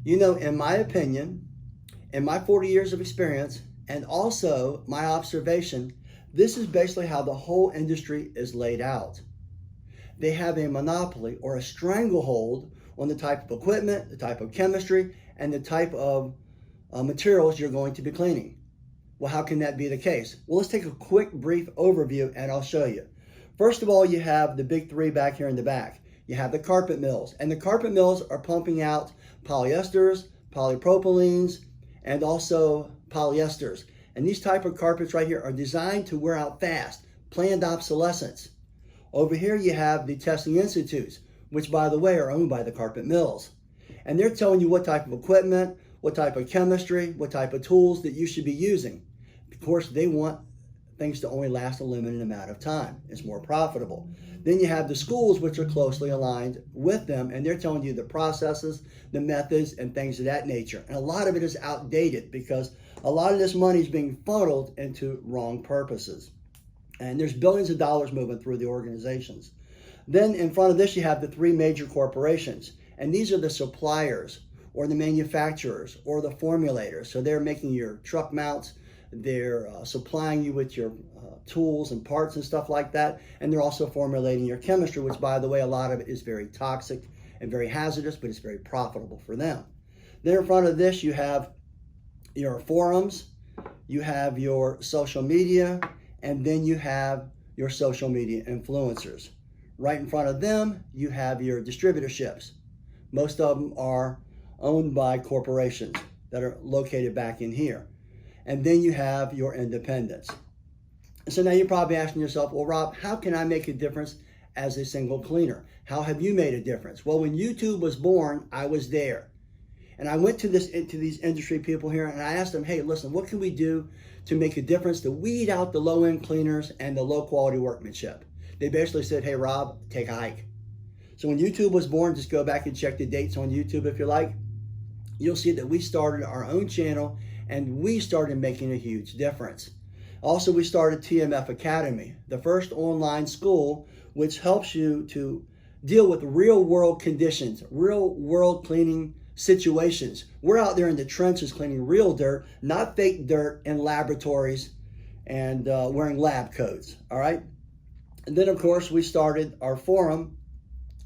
You know, in my opinion, in my 40 years of experience, and also my observation, this is basically how the whole industry is laid out. They have a monopoly or a stranglehold on the type of equipment, the type of chemistry, and the type of materials you're going to be cleaning. Well, how can that be the case? Well, let's take a quick, brief overview and I'll show you. First of all, you have the big three back here in the back. You have the carpet mills, and the carpet mills are pumping out polyesters, polypropylenes, and also polyesters. And these type of carpets right here are designed to wear out fast, planned obsolescence. Over here you have the testing institutes, which by the way are owned by the carpet mills. And they're telling you what type of equipment, what type of chemistry, what type of tools that you should be using. Of course, they want things to only last a limited amount of time. It's more profitable. Then you have the schools, which are closely aligned with them, and they're telling you the processes, the methods, and things of that nature. And a lot of it is outdated because a lot of this money is being funneled into wrong purposes. And there's billions of dollars moving through the organizations. Then in front of this, you have the three major corporations. And these are the suppliers or the manufacturers or the formulators. So they're making your truck mounts. They're supplying you with your tools and parts and stuff like that. And they're also formulating your chemistry, which, by the way, a lot of it is very toxic and very hazardous, but it's very profitable for them. Then in front of this, you have your forums, you have your social media, and then you have your social media influencers. Right in front of them, you have your distributorships. Most of them are owned by corporations that are located back in here. And then you have your independents. So now you're probably asking yourself, well, Rob, how can I make a difference as a single cleaner? How have you made a difference? Well, when YouTube was born, I was there. And I went to these industry people here and I asked them, hey, listen, what can we do to make a difference to weed out the low-end cleaners and the low-quality workmanship? They basically said, hey, Rob, take a hike. So when YouTube was born, just go back and check the dates on YouTube if you like. You'll see that we started our own channel and we started making a huge difference. Also, we started TMF Academy, the first online school which helps you to deal with real world conditions, real world cleaning situations. We're out there in the trenches cleaning real dirt, not fake dirt in laboratories and wearing lab coats, all right? And then, of course, we started our forum,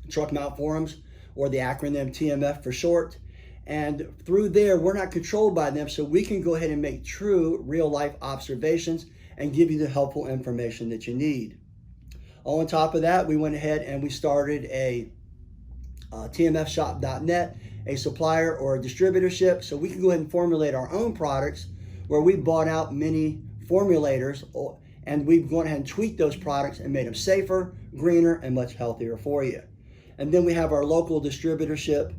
Truck Mount Forums, or the acronym TMF for short. And through there, we're not controlled by them, so we can go ahead and make true real-life observations and give you the helpful information that you need. On top of that, we went ahead and we started a TMFshop.net, a supplier or a distributorship, so we can go ahead and formulate our own products where we bought out many formulators and we've gone ahead and tweaked those products and made them safer, greener, and much healthier for you. And then we have our local distributorship,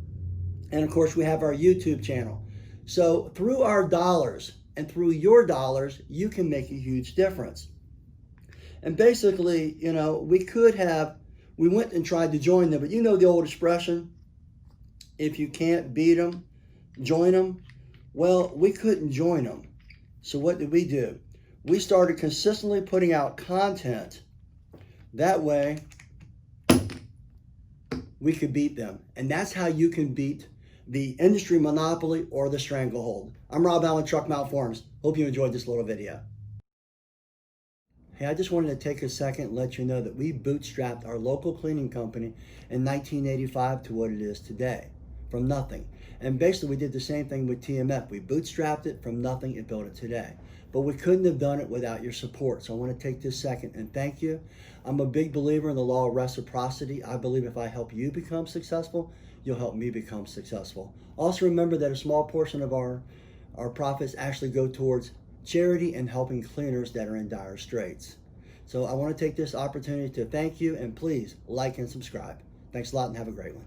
and of course we have our YouTube channel. So through our dollars and through your dollars, you can make a huge difference. And basically, you know, we went and tried to join them, but you know the old expression, if you can't beat them, join them. Well, we couldn't join them. So what did we do? We started consistently putting out content. That way, we could beat them. And that's how you can beat the industry monopoly or the stranglehold. I'm Rob Allen, Truck Mount Forums. Hope you enjoyed this little video. Hey, I just wanted to take a second and let you know that we bootstrapped our local cleaning company in 1985 to what it is today, from nothing. And basically we did the same thing with TMF. We bootstrapped it from nothing and built it today. But we couldn't have done it without your support. So I want to take this second and thank you. I'm a big believer in the law of reciprocity. I believe if I help you become successful, you'll help me become successful. Also remember that a small portion of our profits actually go towards charity and helping cleaners that are in dire straits. So I want to take this opportunity to thank you, and please like and subscribe. Thanks a lot and have a great one.